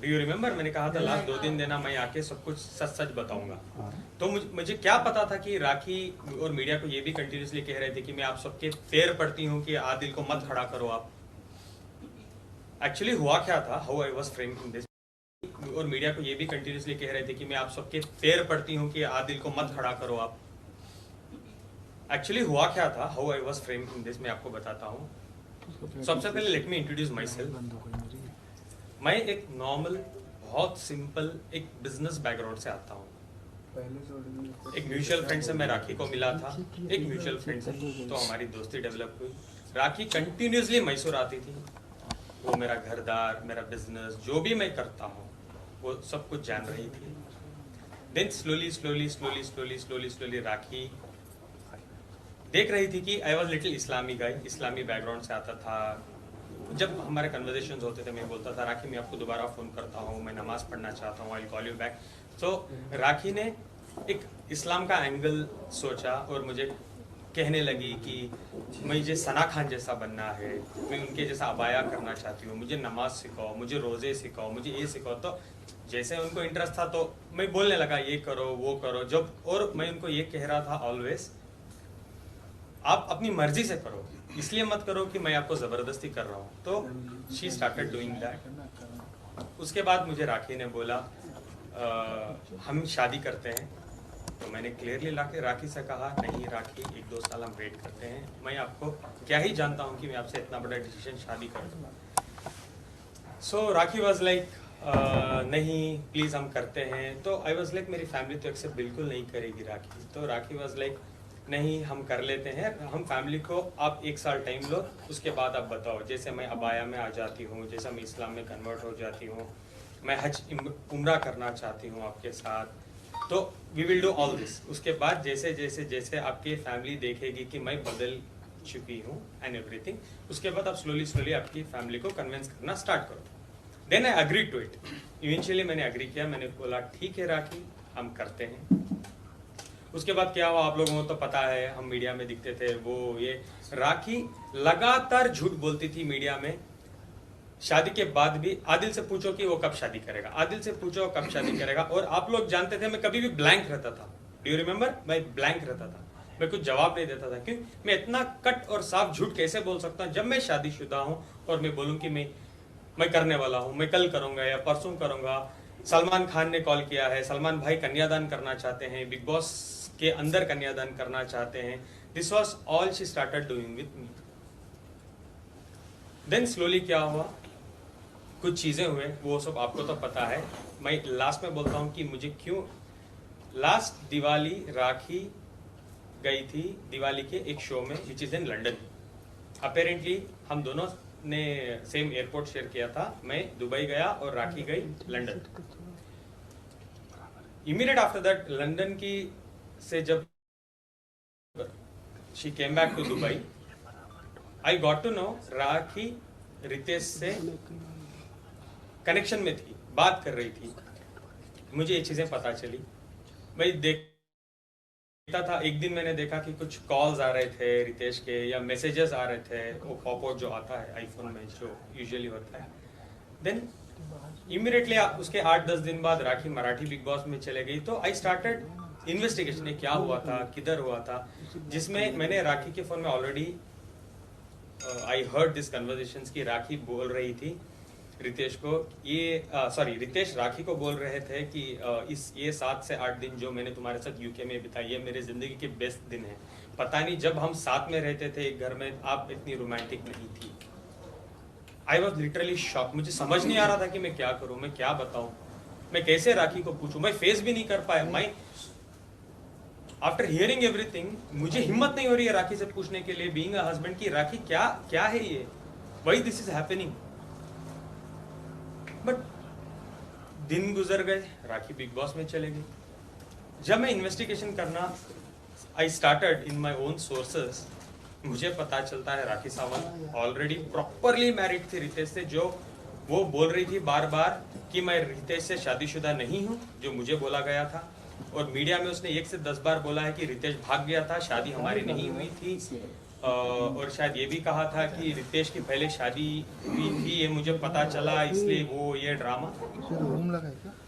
Do you remember मैंने कहा था लास्ट 2 दिन देना, मैं आके सब कुछ सच सच बताऊंगा। तो मुझे क्या पता था कि राखी और मीडिया को ये भी कंटिन्यूसली कह रहे थे कि मैं आप सबके पैर पड़ती हूँ कि आदिल को मत खड़ा करो आप। एक्चुअली हुआ क्या था, how I was framing this, और मीडिया को ये भी कंटिन्यूसली कह रहे थे कि मैं आप सबके पैर पड़ती हूँ कि आदिल को मत खड़ा करो आप। एक्चुअली हुआ क्या था, how I was framing this, मैं आपको बताता हूँ। सबसे पहले let me introduce my self. मैं एक नॉर्मल, बहुत सिंपल एक बिजनेस बैकग्राउंड से आता हूँ। एक म्यूचुअल फ्रेंड से मैं राखी को मिला था, एक म्यूचुअल फ्रेंड से, तो हमारी दोस्ती डेवलप हुई। राखी कंटिन्यूसली मैसूर आती थी, वो मेरा घरदार, मेरा बिजनेस, जो भी मैं करता हूँ वो सब कुछ जान रही थी। देन स्लोली राखी देख रही थी कि I was little Islami guy, Islami background से आता था। जब हमारे कन्वर्सेशंस होते थे मैं बोलता था राखी मैं आपको दोबारा फ़ोन करता हूँ, मैं नमाज पढ़ना चाहता हूँ, I will call you back. तो राखी ने एक इस्लाम का एंगल सोचा और मुझे कहने लगी कि मुझे सना खान जैसा बनना है, मैं उनके जैसा अबाया करना चाहती हूँ, मुझे नमाज सिखाओ, मुझे रोज़े सिखाओ, मुझे ये सिखाओ। तो जैसे उनको इंटरेस्ट था तो मैं बोलने लगा ये करो वो करो। जब और मैं उनको ये कह रहा था ऑलवेज आप अपनी मर्जी से करो, इसलिए मत करो कि मैं आपको ज़बरदस्ती कर रहा हूँ। तो शी स्टार्टेड डूइंग दैट। उसके बाद मुझे राखी ने बोला हम शादी करते हैं। तो मैंने क्लियरली राखी से कहा नहीं राखी, 1-2 साल हम वेट करते हैं, मैं आपको क्या ही जानता हूँ कि मैं आपसे इतना बड़ा डिसीजन शादी कर दूँगा। सो राखी वॉज लाइक नहीं प्लीज़ हम करते हैं। तो आई वॉज लाइक मेरी फैमिली तो एक्सेप्ट बिल्कुल नहीं करेगी राखी। तो राखी वॉज लाइक नहीं हम कर लेते हैं, हम फैमिली को आप 1 साल टाइम लो, उसके बाद आप बताओ। जैसे मैं अबाया में आ जाती हूँ, जैसे मैं इस्लाम में कन्वर्ट हो जाती हूँ, मैं हज उम्रा करना चाहती हूँ आपके साथ, तो we will do all this. उसके बाद जैसे जैसे जैसे आपकी फैमिली देखेगी कि मैं बदल चुकी हूँ एंड एवरीथिंग, उसके बाद आप स्लोली आपकी फैमिली को कन्विंस करना स्टार्ट करो। Then I agree to it. Eventually मैंने अग्री किया, मैंने बोला ठीक है राखी हम करते हैं। उसके बाद क्या हुआ आप लोगों को तो पता है, हम मीडिया में दिखते थे वो ये। राखी लगातार झूठ बोलती थी मीडिया में। शादी के बाद भी आदिल से पूछो कि वो कब शादी करेगा, आदिल से पूछो कब शादी करेगा। और आप लोग जानते थे मैं कभी भी ब्लैंक रहता था। डू यू रिमेम्बर, मैं ब्लैंक रहता था, मैं कुछ जवाब नहीं देता था। क्यों मैं इतना कट और साफ झूठ कैसे बोल सकता हूँ जब मैं शादीशुदा हूँ और मैं बोलूँ कि मैं करने वाला हूँ, मैं कल करूंगा या परसों करूंगा। सलमान खान ने कॉल किया है, सलमान भाई कन्यादान करना चाहते हैं, बिग बॉस के अंदर कन्यादान करना चाहते हैं। This was all she started doing with me. Then slowly क्या हुआ, कुछ चीजें हुए, वो सब आपको तो पता है। मैं लास्ट में बोलता हूँ कि मुझे क्यों लास्ट दिवाली राखी गई थी दिवाली के एक शो में which is in London. Apparently हम दोनों ने सेम एयरपोर्ट शेयर किया था। मैं दुबई गया और राखी गई London. Immediate after that London की से जब she came back to Dubai, I got to know Rakhi Ritesh से कनेक्शन में थी, बात कर रही थी। मुझे ये चीजें पता चली। मैं देखता था, एक दिन मैंने देखा कि कुछ कॉल्स आ रहे थे रितेश के या मैसेजेस आ रहे थे, वो पॉपआउट जो आता है आईफोन में जो यूजुअली होता है। देन इमीडिएटली उसके 8-10 दिन बाद राखी मराठी बिग बॉस में चले गई। तो आई स्टार्टेड इन्वेस्टिगेशन, क्या हुआ था, किधर हुआ था, जिसमें मैंने राखी के फोन में already I heard this conversations की राखी बोल रही थी रितेश को, रितेश राखी को बोल रहे थे कि ये 7 से 8 दिन जो मैंने तुम्हारे साथ यूके में बिताई ये मेरे जिंदगी के बेस्ट दिन है। पता नहीं जब हम साथ में रहते थे एक घर में आप इतनी रोमांटिक नहीं थी। I was literally shock. मुझे समझ नहीं आ रहा था कि मैं क्या करूं, मैं क्या बताऊं, मैं कैसे राखी को पूछूं। मैं फेस भी नहीं कर पाया। मैं आफ्टर हियरिंग एवरीथिंग मुझे हिम्मत नहीं हो रही है राखी से पूछने के लिए, बीइंग अ हस्बैंड, की राखी क्या है ये, why this is happening. But दिन गुजर गए, राखी बिग बॉस में चले गई। जब मैं इन्वेस्टिगेशन करना I started in my own sources, मुझे पता चलता है Rakhi Sawant already properly married थी रितेश से। जो वो बोल रही थी बार बार कि मैं रितेश से शादीशुदा नहीं हूँ, जो मुझे बोला गया था। और मीडिया में उसने 1 से 10 बार बोला है कि रितेश भाग गया था, शादी हमारी नहीं हुई थी। और शायद ये भी कहा था कि रितेश की पहले शादी हुई थी, ये मुझे पता चला, इसलिए वो ये ड्रामा।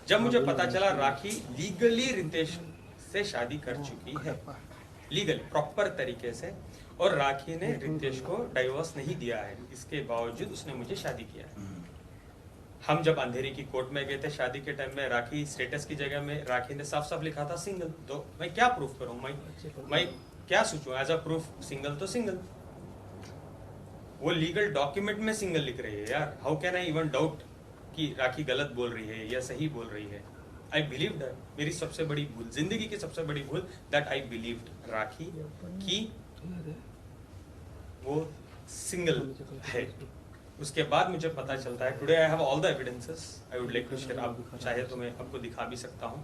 जब मुझे पता चला राखी लीगली रितेश से शादी कर चुकी है, लीगली प्रॉपर तरीके से, और राखी ने रितेश को डाइवोर्स नहीं दिया है, इसके बावजूद उसने मुझे शादी किया है। हम जब अंधेरी की कोर्ट में गए थे शादी के टाइम में, राखी स्टेटस की जगह में राखी ने साफ साफ लिखा था सिंगल। तो मैं क्या प्रूफ करूं, मैं क्या सोचूं एज अ प्रूफ, सिंगल तो सिंगल। वो लीगल डॉक्यूमेंट में सिंगल लिख रही है यार। How can I even doubt कि राखी गलत बोल रही है या सही बोल रही है। I believe that. मेरी सबसे बड़ी भूल, जिंदगी की सबसे बड़ी भूल, दैट आई बिलीव्ड राखी की वो सिंगल है। उसके बाद मुझे पता चलता है, today I have all the evidences, I would like to share. आप चाहे तो मैं आपको दिखा भी सकता हूँ,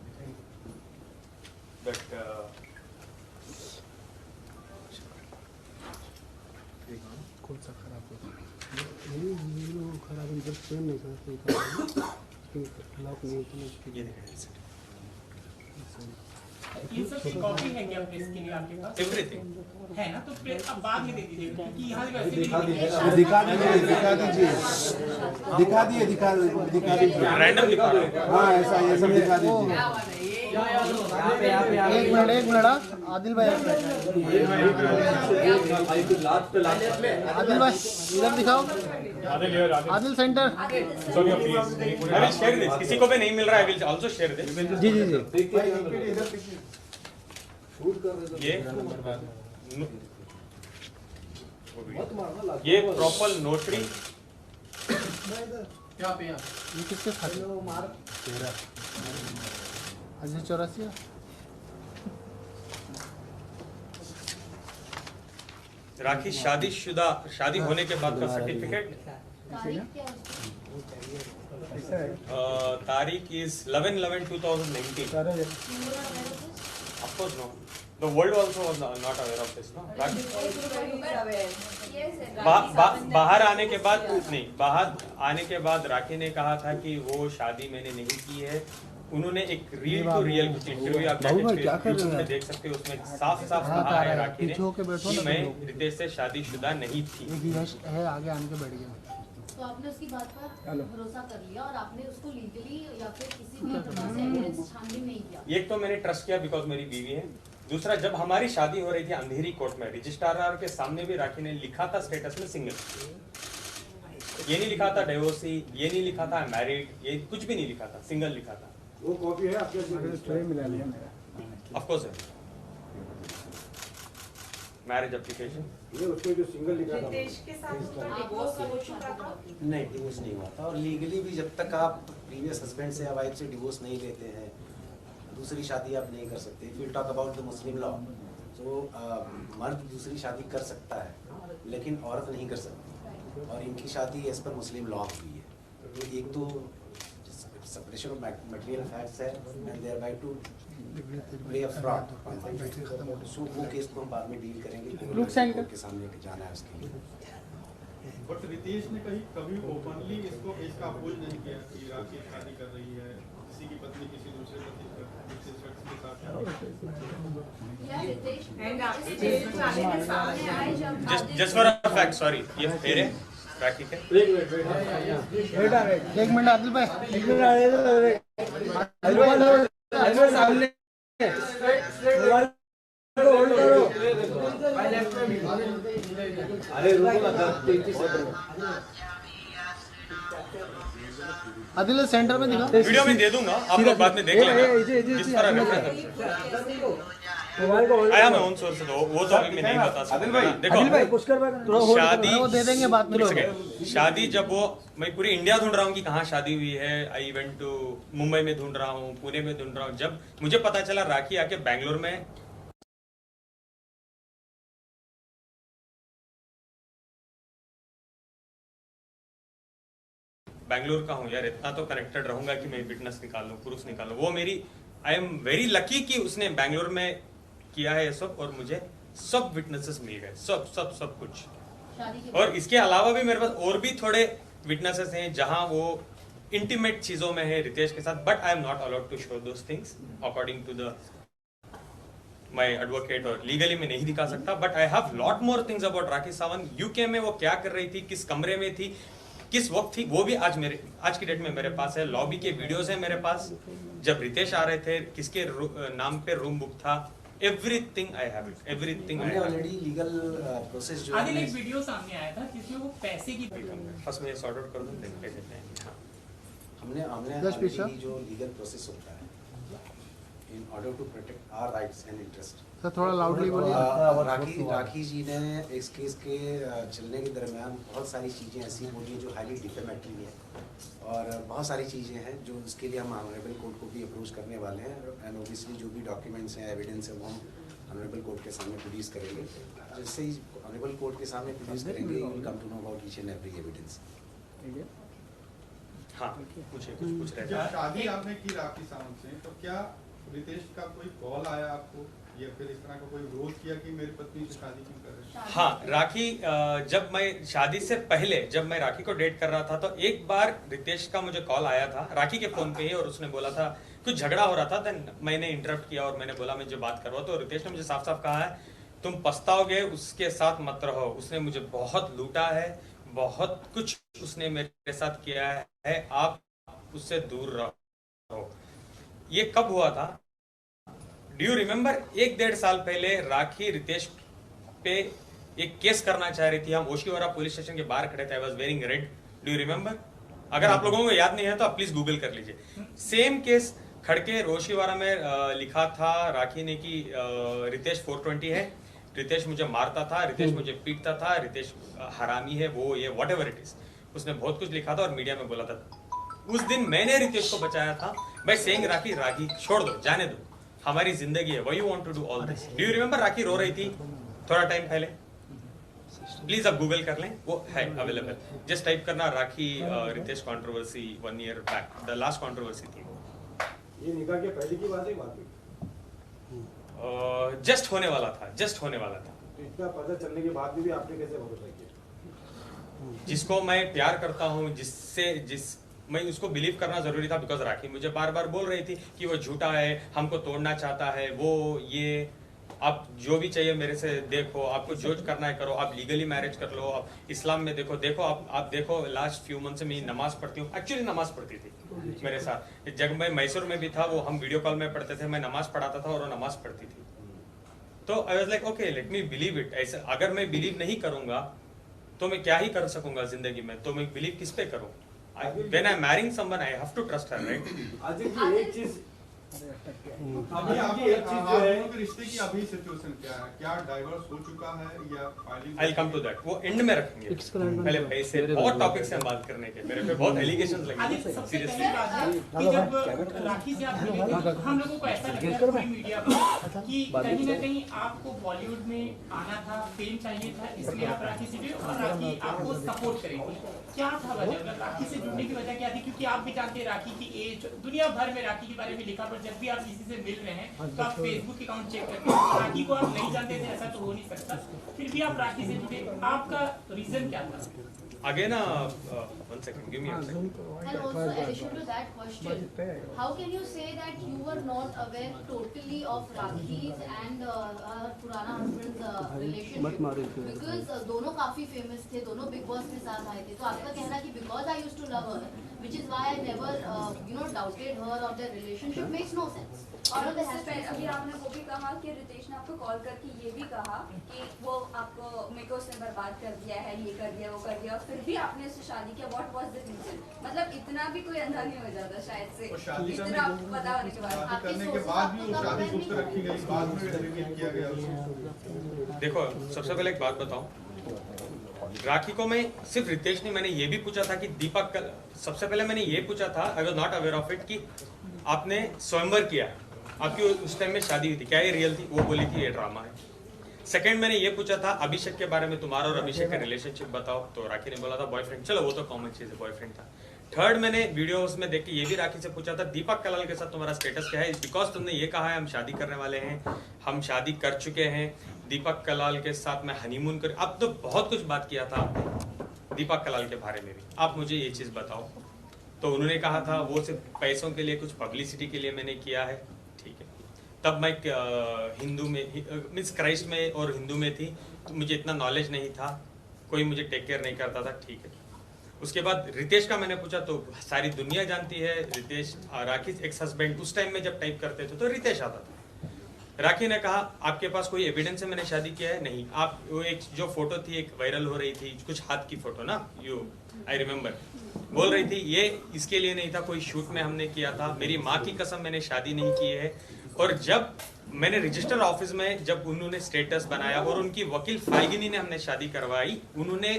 बट कौन सा खराब होता है? खराब नहीं करता, खिलाफ नहीं होता। ये सब की कॉपी है क्या प्रेस के लिए आपके पास? एवरीथिंग है ना, तो प्रेस अब बाद में दे दीजिए, क्योंकि यहाँ वैसे भी दिखा दीजिए। रैंडम दिखा रहा हूँ। हाँ, ऐसा ये सब दिखा दीजिए। एक मिनट आदिल भाई, आदिल भाई इधर दिखाओ। Adil centre. I will share this. किसी को भी नहीं मिल रहा है, I will also share this. जी जी जी। ये प्रॉपर नोटरी। ये किसके खाते? 84। राखी शादीशुदा, शादी होने के बाद का सर्टिफिकेट। तारीख is 11/11/2019। Of course no. The world also was not aware of this, no? बाहर आने के बाद नहीं, बाहर आने के बाद राखी ने कहा था कि वो शादी मैंने नहीं की है। उन्होंने एक रियल टू रियल कुछ इंटरव्यू आप यूट्यूब में देख सकते हो, उसमें साफ साफ कहा है राखी ने कि मैं रितेश से शादीशुदा नहीं थी। है आगे आने के बैठ गया। तो आपने उसकी बात पर भरोसा कर लिया और आपने उसको लीगली या फिर किसी भी प्रकार से एविडेंस छानबीन नहीं किया? एक तो मैंने ट्रस्ट किया बिकॉज मेरी बीवी है। दूसरा, जब हमारी शादी हो रही थी अंधेरी कोर्ट में, रजिस्ट्रार के सामने भी राखी ने लिखा था स्टेटस में सिंगल। ये नहीं लिखा था डिवोर्सी, ये नहीं लिखा था मैरिड, ये कुछ भी नहीं लिखा था, सिंगल लिखा था। वो कॉपी है आपके मिला लिया ऑफ कोर्स है मैरिज एप्लीकेशन। ये उसमें जो सिंगल लिखा था रितेश के साथ उसका डिवोर्स हो चुका था? नहीं, डिवोर्स नहीं हुआ था। और लीगली भी जब तक आप प्रीवियस हस्बैंड से या वाइफ से डिवोर्स नहीं लेते हैं, दूसरी शादी आप नहीं कर सकते। If you talk about the Muslim law, तो मर्द दूसरी शादी कर सकता है लेकिन औरत नहीं कर सकती, और इनकी शादी एज पर मुस्लिम लॉ हुई है। एक तो सेपरेशन ऑफ मटेरियल फैक्ट्स है and thereby to play a fraud. So वो केस को हम बाद में डील करेंगे, कोर्ट के सामने जाना है उसके लिए। बट रितेश ने कभी ओपनली इसका अपोज नहीं किया कि राखी शादी कर रही है, किसी की पत्नी किसी दूसरे शख्स के साथ। या रितेश एंड आपके जेल जाने के सामने आए जब just for a fact, sorry, ये फेर है राखी के। एक मिनट आदिल भाई, सामने अरे रुको ना, 33 सेकंड। आदिल सेंटर में दिखा। वीडियो में दे दूंगा, आप लोग बाद में देख लेना। जिस तरह रेफरेंस आया मैं उन सोर्स से, वो तो अभी मैं नहीं बता सकता। देखो शादी वो दे देंगे बाद में। शादी जब वो, मैं पूरी इंडिया ढूंढ रहा हूँ कि कहाँ शादी हुई है। आई वेंट टू मुंबई में ढूंढ रहा हूँ, पुणे में ढूंढ रहा हूँ। जब मुझे पता चला राखी आके बैंगलोर में बैंगलोर का हूँ यार, इतना तो कनेक्टेड रहूंगा कि मैं विटनेस निकाल लूँ, प्रूफ निकाल लूँ। वो मेरी, आई एम वेरी लकी कि उसने बैंगलोर में किया है ये सब, और मुझे सब विटनेसेस मिल गए, सब कुछ। शादी के और इसके अलावा भी मेरे पास और भी थोड़े विटनेसेस हैं जहां वो इंटीमेट चीजों में है रितेश के साथ, but I am not allowed to show those things according to the मैं एडवोकेट और लीगली मैं नहीं दिखा सकता, but I have lot more things about Rakhi Sawant. UK में वो क्या कर रही थी, किस कमरे में थी, किस वक्त थी, वो भी आज की डेट में मेरे पास है। लॉबी के वीडियोस है मेरे पास, जब रितेश आ रहे थे, किसके नाम पे रूम बुक था, everything I have it, everything I have already legal process जो आदिल एक वीडियो सामने आया था जिसमें वो पैसे की फर्स्ट में सॉर्ट आउट कर दूं, देन पे देते हैं। हाँ, हमने Just please, already जो लीगल प्रोसेस होता है in order to protect our rights and interest, sir थोड़ा लाउडली बोलिए। राखी जी ने इस केस के चलने के दरमियान बहुत सारी चीज़ें ऐसी बोली जो हाईली डिफेमेटरी है, और बहुत सारी चीज़ें हैं जो उसके लिए हम ऑनरेबल कोर्ट को भी अप्रोच करने वाले हैं, एंड ओबियसली जो भी डॉक्यूमेंट्स हैं, एविडेंस है, वो हम ऑनरेबल कोर्ट के सामने प्रोड्यूस करेंगे। जैसे ही ऑनरेबल कोर्ट के सामने प्रोड्यूस करेंगे, you will come to know about each and every evidence. हाँ, कुछ पूछ रहे जब थे। शादी आपने की राखी सावंत से, तो क्या रितेश का कोई कॉल आया आपको, या फिर इस तरह का कोई विरोध किया कि मेरी पत्नी से शादी क्यों कर रहे हैं? हाँ, राखी जब मैं शादी से पहले जब मैं राखी को डेट कर रहा था, तो एक बार रितेश का मुझे कॉल आया था राखी के फोन पे ही, और उसने बोला था कुछ झगड़ा हो रहा था। देन मैंने इंटरप्ट किया और मैंने बोला मैं जो बात कर रहा हूँ, तो रितेश ने मुझे साफ साफ कहा है तुम पछताओगे, उसके साथ मत रहो, उसने मुझे बहुत लूटा है, बहुत कुछ उसने मेरे साथ किया है, आप उससे दूर रहो। ये कब हुआ था? Do you remember? 1-1.5 साल पहले राखी रितेश पे एक केस करना चाह रही थी। हम ओशिवारा पुलिस स्टेशन के बाहर खड़े थे, I was wearing red. Do you remember? अगर आप लोगों को याद नहीं है तो आप प्लीज गूगल कर लीजिए। सेम केस खड़के रोशिवारा में लिखा था राखी ने कि रितेश 420 है, रितेश मुझे मारता था, रितेश मुझे पीटता था, रितेश हरामी है, वो ये वॉट एवर इट इज, उसने बहुत कुछ लिखा था और मीडिया में बोला था। उस दिन मैंने रितेश को बचाया था बाय सेइंग राखी छोड़ दो, जाने दो, हमारी जिंदगी है, why you want to do all this. Do you remember? Rakhi रो रही थी थोड़ा टाइम पहले, प्लीज आप गूगल कर लें, वो है अवेलेबल। जस्ट टाइप करना Rakhi Ritesh controversy 1 year back, the last controversy थी। ये निकाह के पहले की बात है, बाद में जस्ट होने वाला था, जस्ट होने वाला था। तो इतना पता चलने के बाद भी आपने कैसे भरोसा किया? जिसको मैं प्यार करता हूँ, मैं उसको बिलीव करना जरूरी था, बिकॉज राखी मुझे बार बार बोल रही थी कि वो झूठा है, हमको तोड़ना चाहता है, वो ये आप जो भी चाहिए मेरे से देखो, आपको जो करना है करो, आप लीगली मैरिज कर लो, आप इस्लाम में देखो आप देखो लास्ट फ्यू मंथ से मैं नमाज पढ़ती हूँ, एक्चुअली नमाज पढ़ती थी मेरे साथ। जब मैं मैसूर में भी था, वो हम वीडियो कॉल में पढ़ते थे, मैं नमाज पढ़ाता था और वो नमाज पढ़ती थी। तो I was like okay, let me believe it. ऐसे अगर मैं बिलीव नहीं करूंगा तो मैं क्या ही कर सकूंगा जिंदगी में, तो मैं बिलीव किस पे करूं? When I'm marrying someone, I have to trust her, right? आज की एक चीज अभी आपके एक चीज जो है, दोनों के रिश्ते की अभी सिचुएशन क्या है? क्या डाइवोर्स हो चुका है या filing? I'll come to that. वो एंड में रखेंगे। पहले पैसे बहुत टॉपिक्स हैं बात करने के, मेरे पे बहुत एलिगेशंस लगे। आदिल, सबसे सीरियसली पहली बात है कि जब राखी से आप मिले थे, तो हम लोगों को ऐसा लग रहा था पूरी मीडिया पर कि कहीं ना कहीं आपको बॉलीवुड में आना था, फेम चाहिए था, इसलिए आप राखी से जुड़े और राखी आपको सपोर्ट करेगी। क्या था वजह? मतलब राखी से जुड़ने की वजह क्या थी? क्योंकि आप भी जानते हैं राखी की एज, दुनिया भर में राखी के बारे में लिखा, पर जब भी आप किसी से मिल रहे हैं तो आप फेसबुक अकाउंट चेक करते हैं। राखी को आप नहीं जानते थे, ऐसा तो हो नहीं सकता, फिर भी आप राखी से जुड़े, आपका रीजन क्या था? Again, 1 second, give me a second. And also, in addition to that question, how can you say that you were not aware totally of Rakhi's and her Purana husband's relationship? Because दोनों काफी famous थे, दोनों Big Boss के साथ आए थे, तो आपका कहना कि because I used to love her, which is why I never doubted her or their relationship makes no sense. और अभी आपने वो भी कहा कि रितेश ने आपको कॉल करके ये भी कहा कि वो आपको मेरे को उसने बर्बाद कर दिया है, ये कर दिया, वो कर दिया, और फिर भी आपने उससे शादी किया। What was the reason? मतलब इतना भी कोई अंधा नहीं हो जाता शायद से, और शादी इतना पता होने के बाद। शादी करने के बाद भी वो शादी गुप्त रखी गई, बाद में रिवील किया गया उसको। देखो, सबसे पहले एक बात बताऊं, राखी को मैं सिर्फ रितेश ने, मैंने ये भी पूछा था कि दीपक, सबसे पहले मैंने ये पूछा था, I was not aware of it, कि आपने स्वयंवर किया, आपकी उस टाइम में शादी हुई थी, क्या ये रियल थी? वो बोली थी ये ड्रामा है। सेकंड मैंने ये पूछा था अभिषेक के बारे में, तुम्हारा और अभिषेक का रिलेशनशिप बताओ, तो राखी ने बोला था बॉयफ्रेंड। चलो वो तो कॉमन चीज है, बॉयफ्रेंड था। थर्ड मैंने वीडियोस में देख के ये भी राखी से पूछा था दीपक कलाल के साथ तुम्हारा स्टेटस क्या है, बिकॉज तुमने ये कहा है हम शादी करने वाले हैं, हम शादी कर चुके हैं, दीपक कलाल के साथ मैं हनीमून कर, अब तो बहुत कुछ बात किया था आपने दीपक कलाल के बारे में भी, आप मुझे ये चीज बताओ। तो उन्होंने कहा था वो सिर्फ पैसों के लिए, कुछ पब्लिसिटी के लिए मैंने किया है, ठीक है। तब मैं हिंदू में मीन्स क्राइस्ट में और हिंदू में थी, तो मुझे इतना नॉलेज नहीं था, कोई मुझे टेक केयर नहीं करता था, ठीक है। उसके बाद रितेश का मैंने पूछा तो सारी दुनिया जानती है रितेश राखी एक्स हस्बैंड, उस टाइम में जब टाइप करते थे तो रितेश आता था। राखी ने कहा आपके पास कोई एविडेंस है मैंने शादी किया है? नहीं। आप वो एक जो फोटो थी एक वायरल हो रही थी, कुछ हाथ की फोटो ना, यू आई रिमेम्बर, बोल रही थी ये इसके लिए नहीं था, कोई शूट में हमने किया था, मेरी माँ की कसम मैंने शादी नहीं की है। और जब मैंने रजिस्टर ऑफिस में जब उन्होंने स्टेटस बनाया और उनकी वकील फाइगिनी ने हमने शादी करवाई, उन्होंने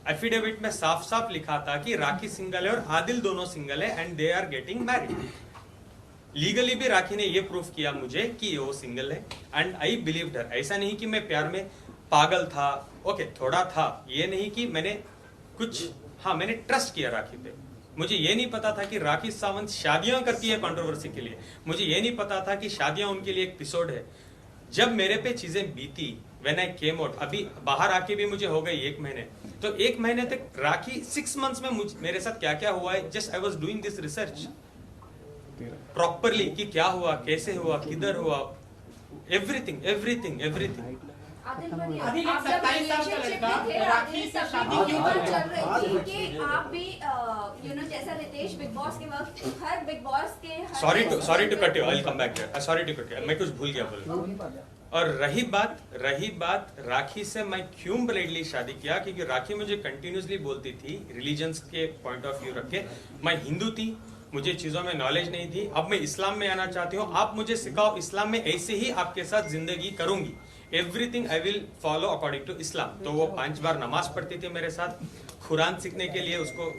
एफिडेविट में साफ साफ लिखा था कि राखी सिंगल है और आदिल दोनों सिंगल है and they are getting married. Legally भी राखी ने ये प्रूफ किया मुझे कि वो सिंगल है एंड आई बिलीव्ड हर। ऐसा नहीं कि मैं प्यार में पागल था, ओके थोड़ा था, ये नहीं कि मैंने कुछ, हाँ मैंने ट्रस्ट किया राखी पे। मुझे ये नहीं पता था कि राखी सावंत शादियां करती है कंट्रोवर्सी के लिए, मुझे ये नहीं पता था कि शादियां उनके लिए एक एपिसोड है। जब मेरे पे चीजें बीती, व्हेन आई केम आउट, अभी बाहर आके भी मुझे हो गई 1 महीने, तो 1 महीने तक राखी 6 मंथ्स में मेरे साथ क्या क्या हुआ है, just I was doing this research properly कि क्या हुआ, कैसे हुआ, किधर हुआ, एवरीथिंग एवरीथिंग एवरीथिंग। आदिल एक 27 साल का लड़का राखी से शादी क्यों कर चल रही थी कि आप भी यू नो जैसा रितेश बिग बॉस के वक्त हर बिग बॉस के sorry to cut you, I will come back here, sorry to cut you, मैं कुछ भूल गया बोलना। और रही बात राखी से मैं क्यों ब्लाइंडली शादी किया, क्योंकि राखी मुझे कंटिन्यूसली बोलती थी रिलीजन्स के पॉइंट ऑफ व्यू रख के, मैं हिंदू थी, मुझे चीजों में नॉलेज नहीं थी, अब मैं इस्लाम में आना चाहती हूँ, आप मुझे सिखाओ इस्लाम में ऐसे ही आपके साथ जिंदगी करूंगी, everything I will follow according to Islam. तो वो 5 बार नमाज पढ़ती थी मेरे साथ, कुरान सीखने के लिए उसको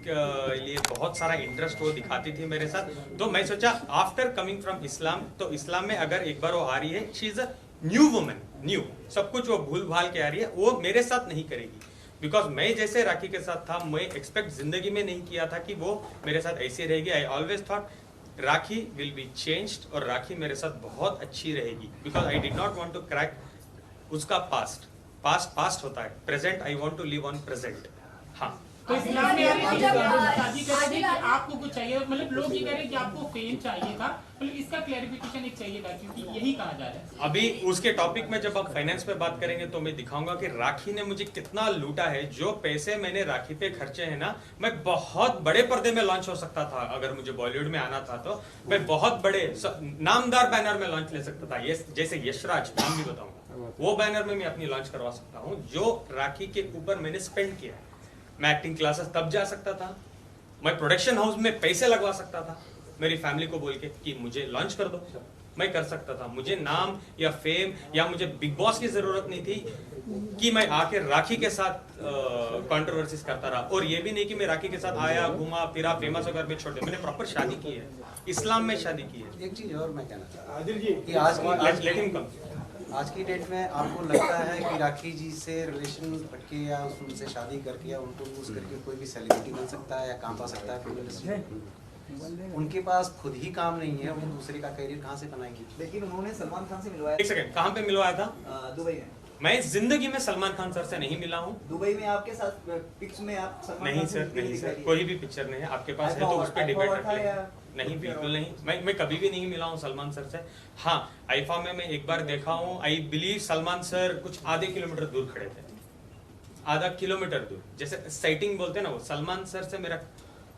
लिए बहुत सारा इंटरेस्ट वो दिखाती थी मेरे साथ। तो मैं सोचा आफ्टर कमिंग फ्रॉम इस्लाम, तो इस्लाम में अगर एक बार वो आ रही है, she is a new woman, new सब कुछ वो भूल भाल के आ रही है, वो मेरे साथ नहीं करेगी। बिकॉज मैं जैसे राखी के साथ था, मैं एक्सपेक्ट जिंदगी में नहीं किया था कि वो मेरे साथ ऐसे रहेगी। I always thought Rakhi will be changed और राखी मेरे साथ बहुत अच्छी रहेगी, because I did not want to crack उसका पास्ट होता है, present I want to live on present. हाँ तो इस्लाम में शादी कर रहे थे कि आपको कुछ चाहिए, मतलब लोग ये कह रहे हैं कि आपको फेम चाहिए था, मतलब इसका क्लैरिफिकेशन एक चाहिए था, क्योंकि यही कहा जा रहा है। अभी उसके टॉपिक में जब आप फाइनेंस पे बात करेंगे तो मैं दिखाऊंगा कि राखी ने मुझे कितना लूटा है। जो पैसे मैंने राखी पे खर्चे हैं ना, मैं बहुत बड़े पर्दे में लॉन्च हो सकता था, अगर मुझे बॉलीवुड में आना था तो मैं बहुत बड़े नामदार बैनर में लॉन्च ले सकता था, जैसे यशराज, नाम भी बताऊंगा, वो बैनर में मैं अपनी लॉन्च करवा सकता हूँ। जो राखी के ऊपर मैंने स्पेंड किया है, मैं एक्टिंग क्लासेस तब जा सकता था, मैं प्रोडक्शन हाउस में पैसे लगवा सकता था, मेरी फैमिली को बोल के कि मुझे लॉन्च कर दो, मैं कर सकता था। मुझे नाम या फेम या मुझे बिग बॉस की जरूरत नहीं थी कि मैं आके राखी के साथ कंट्रोवर्सीज करता रहा। और ये भी नहीं कि मैं राखी के साथ आया, घुमा फिरा, फेमस होकर भी छोड़ दिया। मैंने प्रॉपर शादी की है, इस्लाम में शादी की है। एक चीज और मैं कहना चाहता हूँ आदिल जी कि लेट हिम कम। आज की डेट में आपको लगता है कि राखी जी से रिलेशन रखे या उनसे शादी करके या उनको यूज करके कोई भी सेलिब्रिटी बन सकता है या काम पा सकता है फिल्म इंडस्ट्री में? उनके पास खुद ही काम नहीं है, वो दूसरे का करियर कहाँ से बनाएंगे? लेकिन उन्होंने सलमान खान से मिलवाया। एक सेकंड, कहाँ पे मिलवाया था? दुबई में। मैं जिंदगी में सलमान खान सर से नहीं मिला हूँ। दुबई में आपके साथ पिक्स में आप सलमान नहीं खान सर, से नहीं सर, दिखाई कोई भी पिक्चर नहीं है। आपके पास है तो उस पर डिबेट रख ले। या- नहीं, बिल्कुल नहीं, मैं कभी भी नहीं मिला हूँ सलमान सर से। हाँ, आईफा में मैं एक बार देखा हूँ, आई बिलीव सलमान सर कुछ आधे किलोमीटर दूर खड़े थे, आधा किलोमीटर दूर, जैसे साइटिंग बोलते हैं ना, वो सलमान सर से मेरा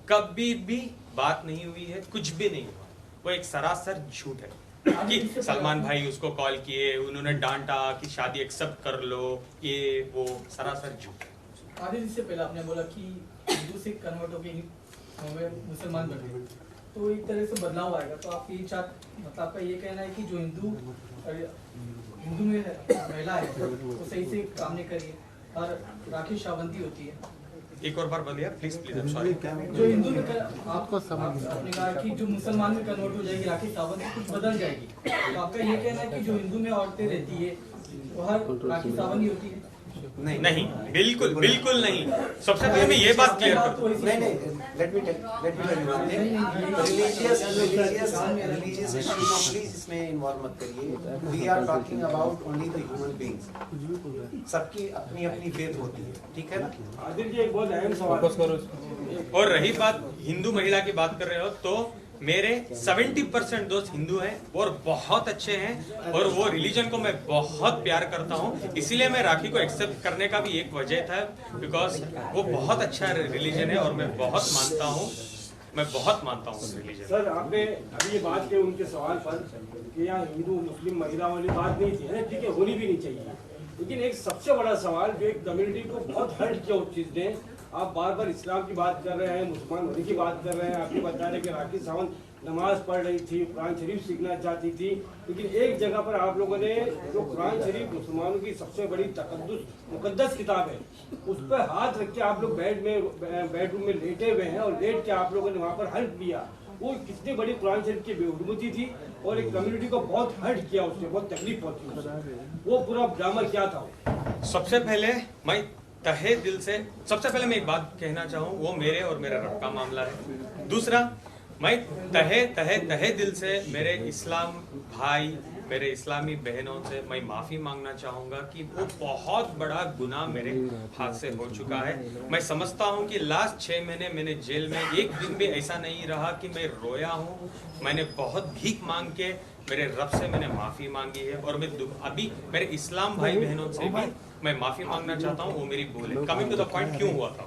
कभी भी बात नहीं हुई है, कुछ भी नहीं हुआ। वो एक सरासर झूठ है कि सलमान भाई उसको कॉल किए, उन्होंने डांटा कि शादी एक्सेप्ट कर लो, ये वो सरासर झूठ है। आदिल, इससे पहले आपने बोला कि हिंदू से कन्वर्ट होकर मुसलमान बन गए, तो एक तरह से बदलाव आएगा। तो आप ये मतलब आपका ये कहना है कि जो हिंदू में महिला है वो सही से काम नहीं करिए और राखी सावंती होती है। एक और बार बोलिए प्लीज, प्लीज, सॉरी। जो हिंदू में आपको आपने कहा कि जो मुसलमान में कन्वर्ट हो जाएगी राखी सावंती, कुछ बदल जाएगी, तो आपका ये कहना है कि जो हिंदू में औरतें रहती है वो हर राखी सावंती होती है? नहीं, बिल्कुल बिल्कुल नहीं। सबसे पहले मैं ये बात क्लियर कर दूं। नहीं, let me tell you one thing. Religious issue को please इसमें involve मत करिए. We are talking about only the human beings. सबकी अपनी अपनी faith होती है, ठीक है ना? आदिल जी एक बहुत अहम सवाल। और रही बात हिंदू महिला की बात कर रहे हो, तो मेरे 70% दोस्त हिंदू हैं और बहुत अच्छे हैं और वो रिलीजन को मैं बहुत प्यार करता हूँ, इसीलिए मैं राखी को एक्सेप्ट करने का भी एक वजह था, बिकॉज वो बहुत अच्छा रिलीजन है और मैं बहुत मानता हूँ उस रिलीजन। सर आपने अभी ये बात की उनके सवाल पर कि यहाँ हिंदू मुस्लिम महिला वाली बात नहीं थी, है ठीक है, होनी भी नहीं चाहिए, लेकिन एक सबसे बड़ा सवाल जो एक कम्युनिटी को बहुत हर्ट किया उस चीज़ ने, आप बार बार इस्लाम की बात कर रहे हैं, मुसलमान होने की बात कर रहे हैं, आपको बता रहे हैं कि राखी सावंत नमाज पढ़ रही थी, कुरान शरीफ सीखना चाहती थी, लेकिन एक जगह पर आप लोगों ने जो कुरान शरीफ मुसलमानों की सबसे बड़ी मुकद्दस किताब है, उस पर हाथ रख के आप लोग बेडरूम में लेटे हुए हैं और लेट के आप लोगों ने वहाँ पर हल्फ लिया। वो कितनी बड़ी कुरान शरीफ की बेहुरमती थी और एक कम्युनिटी को बहुत हर्ट किया, उससे बहुत तकलीफ पहुंची उससे। वो पूरा ड्रामा क्या था? सबसे पहले मैं तहे दिल से मैं एक बात कहना चाहूँ, वो मेरे और मेरे रब का मामला है। दूसरा, मैं तहे दिल से मेरे इस्लाम भाई, मेरे इस्लामी बहनों से मैं माफ़ी मांगना चाहूँगा कि वो बहुत बड़ा गुनाह मेरे हाथ से हो चुका है। मैं समझता हूँ कि लास्ट 6 महीने मैंने जेल में एक दिन भी ऐसा नहीं रहा कि मैं रोया हूँ। मैंने बहुत भीख मांग के मेरे रब से मैंने माफ़ी मांगी है और मैं अभी मेरे इस्लाम भाई बहनों से भी मैं माफ़ी मांगना चाहता हूँ, वो मेरी भूल है। कमिंग टू द पॉइंट, क्यों हुआ था